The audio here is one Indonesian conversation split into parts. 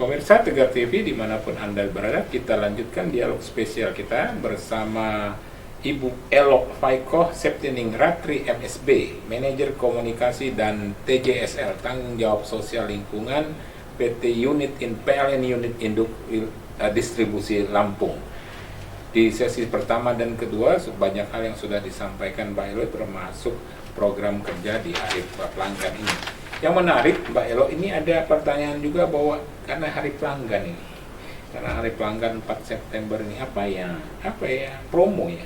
Pemirsa Tegar TV dimanapun Anda berada, kita lanjutkan dialog spesial kita bersama Ibu Elok Faikoh Septining Ratri MSB, Manajer Komunikasi dan TJSL, Tanggung Jawab Sosial Lingkungan PT Unit PLN Unit Induk Distribusi Lampung. Di sesi pertama dan kedua, banyak hal yang sudah disampaikan Mbak Elok, termasuk program kerja di Hari Pelanggan ini. Yang menarik Mbak Elok, ini ada pertanyaan juga bahwa karena Hari Pelanggan ini, karena Hari Pelanggan 4 September ini, apa ya promo ya,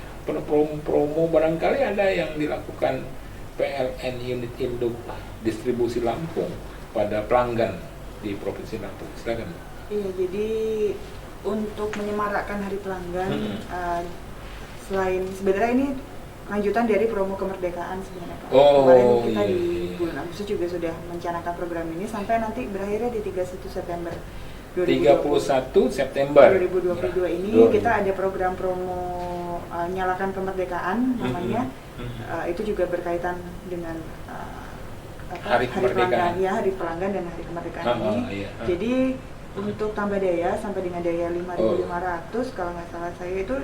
promo barangkali ada yang dilakukan PLN Unit Induk Distribusi Lampung pada pelanggan di Provinsi Lampung. Silakan. Iya, jadi untuk menyemarakkan Hari Pelanggan, selain sebenarnya ini lanjutan dari promo kemerdekaan sebenarnya Pak. Kemarin kita di bulan Agustus juga sudah mencanangkan program ini sampai nanti berakhirnya di 31 September 2022 ini kita ada program promo Nyalakan Kemerdekaan namanya. Itu juga berkaitan dengan Hari Pelanggan ya, Hari Pelanggan dan Hari Kemerdekaan ini. Jadi untuk tambah daya sampai dengan daya 5.500 kalau nggak salah saya itu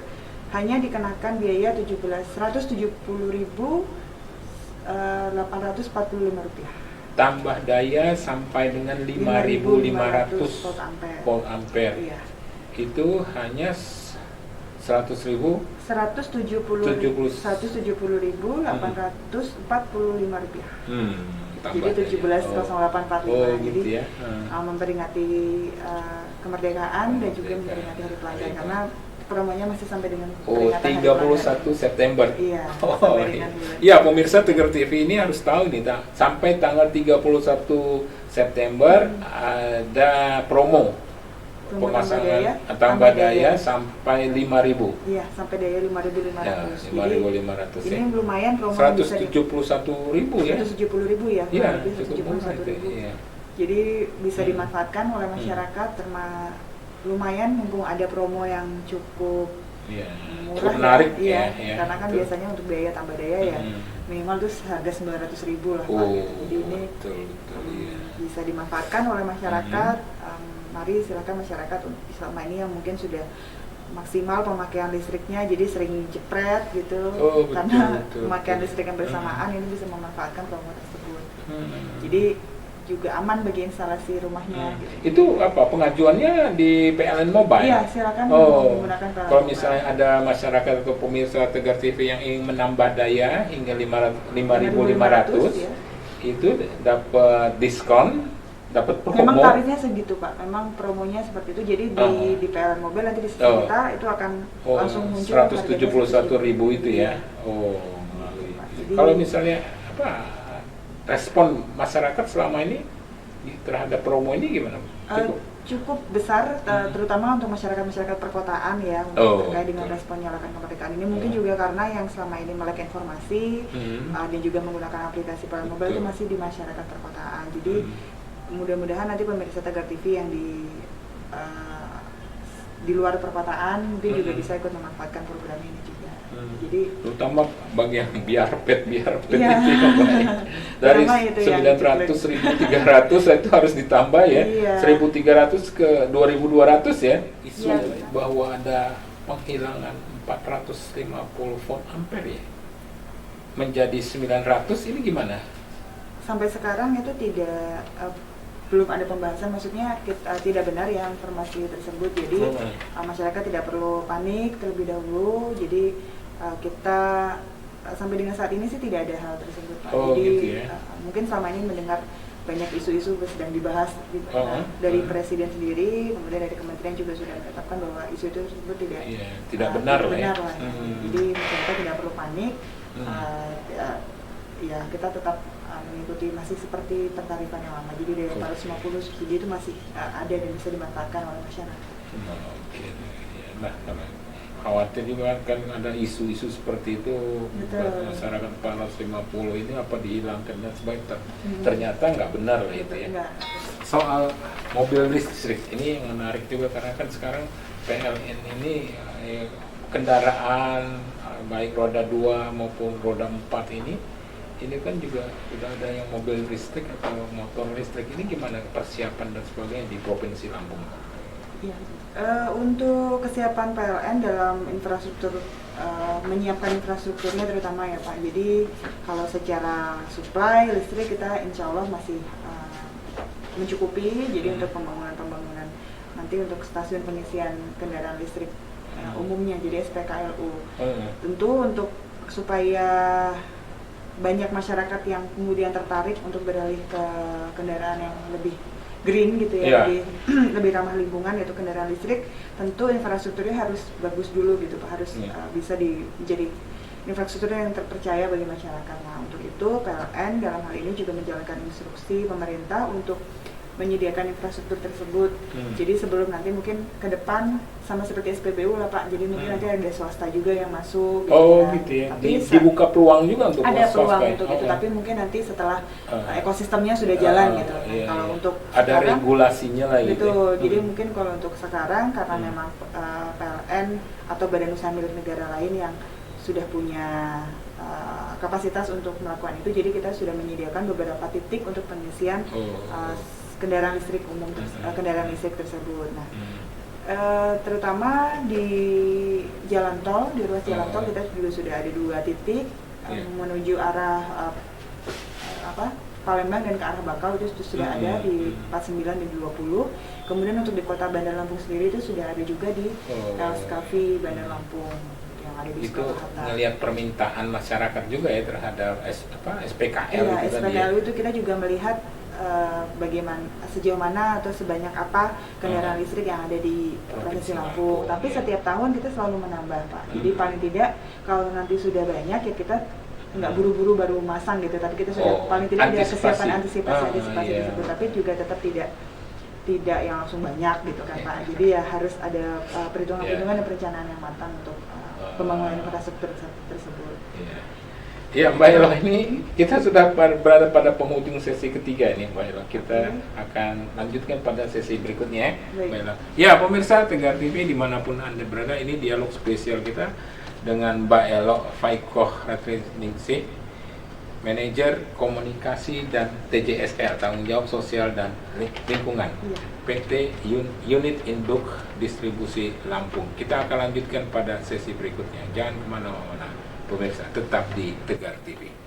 hanya dikenakan biaya Rp170.845. Tambah daya sampai dengan 5.500 volt ampere. Iya. Itu hanya 170.845 rupiah. Jadi 17.0845. Jadi ya. Memperingati kemerdekaan dan juga memperingati Hari Pelanggan karena promonya masih sampai dengan 31 September. Iya. Iya, pemirsa Tegar TV ini harus tahu nih, sampai tanggal 31 September ada promo pemasangan tambah daya sampai 5.000. Iya, sampai daya 5.500. Ya, 5.500. Ini lumayan promo 171.000 ya. 170.000 ya. Iya, 171.000. Jadi bisa dimanfaatkan oleh masyarakat lumayan mumpung ada promo yang cukup murah, menarik ya, karena kan biasanya untuk biaya tambah daya ya minimal tuh harga 900.000 lah Pak. Jadi ini bisa dimanfaatkan oleh masyarakat. Mari silakan masyarakat selama ini yang mungkin sudah maksimal pemakaian listriknya jadi sering jepret gitu karena pemakaian listrik yang bersamaan ini bisa memanfaatkan promo tersebut. Jadi juga aman bagi instalasi rumahnya. Gitu. Itu apa pengajuannya di PLN Mobile? Iya, silakan menggunakan PLN. Kalau misalnya ada masyarakat atau pemirsa Tegar TV yang ingin menambah daya hingga 5.500, itu dapat diskon, dapat promo. Memang tarifnya segitu Pak, memang promonya seperti itu. Jadi di PLN Mobile nanti di sistem kita itu akan langsung muncul 171.000 itu ya. Kalau misalnya respon masyarakat selama ini terhadap promo ini gimana? Cukup besar, terutama untuk masyarakat perkotaan ya, terkait dengan respon Nyalakan Kemerdekaan ini. Mungkin juga karena yang selama ini melek informasi dan juga menggunakan aplikasi PLN Mobile itu masih di masyarakat perkotaan. Jadi mudah-mudahan nanti pemirsa Tegar TV yang di luar perkotaan mungkin juga bisa ikut memanfaatkan program ini juga. Jadi terutama bagi yang biar pet itu yang baik. Dari 900 1.300 itu harus ditambah ya. 1.300 ke 2.200 ya. Isu bahwa ada penghilangan 450 volt ampere ya. Menjadi 900 ini gimana? Sampai sekarang itu belum ada pembahasan, maksudnya tidak benar ya informasi tersebut. Jadi masyarakat tidak perlu panik terlebih dahulu. Jadi kita sampai dengan saat ini sih tidak ada hal tersebut Pak. Jadi gitu ya. Mungkin selama ini mendengar banyak isu-isu sedang dibahas dari Presiden sendiri, kemudian dari Kementerian juga sudah menetapkan bahwa isu itu tersebut tidak benar lah. Jadi masyarakat tidak perlu panik. Ya kita tetap mengikuti masih seperti pentarifan yang lama. Jadi dari 450 subsidi itu masih ada dan bisa dimanfaatkan oleh masyarakat. Nah, khawatir juga kan ada isu-isu seperti itu. Masyarakat 450 ini apa dihilangkan dan sebagainya. Ternyata nggak benar lah itu ya. Soal mobil listrik ini yang menarik juga karena kan sekarang PLN ini kendaraan baik roda 2 maupun roda 4 ini ini kan juga sudah ada yang mobil listrik atau motor listrik, ini gimana persiapan dan sebagainya di Provinsi Lampung? Ya, untuk kesiapan PLN dalam infrastruktur, menyiapkan infrastrukturnya terutama ya Pak. Jadi kalau secara supply listrik kita insya Allah masih mencukupi. Jadi untuk pembangunan nanti untuk stasiun pengisian kendaraan listrik umumnya, jadi SPKLU. Tentu untuk supaya banyak masyarakat yang kemudian tertarik untuk beralih ke kendaraan yang lebih green gitu ya, lebih ramah lingkungan, yaitu kendaraan listrik, tentu infrastrukturnya harus bagus dulu gitu Pak, harus bisa menjadi infrastruktur yang terpercaya bagi masyarakat. Nah untuk itu PLN dalam hal ini juga menjalankan instruksi pemerintah untuk menyediakan infrastruktur tersebut. Jadi sebelum nanti mungkin ke depan sama seperti SPBU lah Pak, jadi mungkin nanti ada swasta juga yang masuk gitu ya. Tapi dibuka peluang juga untuk ada peluang swasta untuk itu, tapi mungkin nanti setelah ekosistemnya sudah jalan gitu. Kalau untuk ada sekarang, regulasinya lah gitu. Betul. Jadi mungkin kalau untuk sekarang karena memang PLN atau badan usaha milik negara lain yang sudah punya kapasitas untuk melakukan itu, jadi kita sudah menyediakan beberapa titik untuk pengisian kendaraan listrik umum, kendaraan listrik tersebut. Nah, terutama di jalan tol, di ruas jalan tol kita juga sudah ada 2 titik menuju arah Palembang dan ke arah Bakau, itu sudah ada di 49 dan 20. Kemudian untuk di kota Bandar Lampung sendiri itu sudah ada juga di Elskavi Bandar Lampung yang ada di itu ngelihat permintaan masyarakat juga ya terhadap SPKL. Iya, SPKL itu kita juga melihat bagaimana, sejauh mana atau sebanyak apa kendaraan listrik yang ada di Provinsi Lampung. Tapi setiap tahun kita selalu menambah Pak. Jadi paling tidak kalau nanti sudah banyak ya kita nggak buru-buru baru masang gitu. Tapi kita sudah paling tidak ada kesiapan antisipasi tersebut. Tapi juga tetap tidak yang langsung banyak gitu kan Pak. Jadi ya harus ada perhitungan-perhitungan dan perencanaan yang matang untuk pembangunan infrastruktur tersebut. Ya Mbak Ella, ini kita sudah berada pada penghujung sesi ketiga ini Mbak Ella. Kita akan lanjutkan pada sesi berikutnya Mbak Ella. Ya pemirsa Tegar TV dimanapun Anda berada, ini dialog spesial kita dengan Mbak Ella Faikoh Ratningsih, Manajer Komunikasi dan TJSL, Tanggung Jawab Sosial dan Lingkungan, PT Unit Induk Distribusi Lampung. Kita akan lanjutkan pada sesi berikutnya. Jangan kemana-mana pemirsa, tetap di Tegar TV.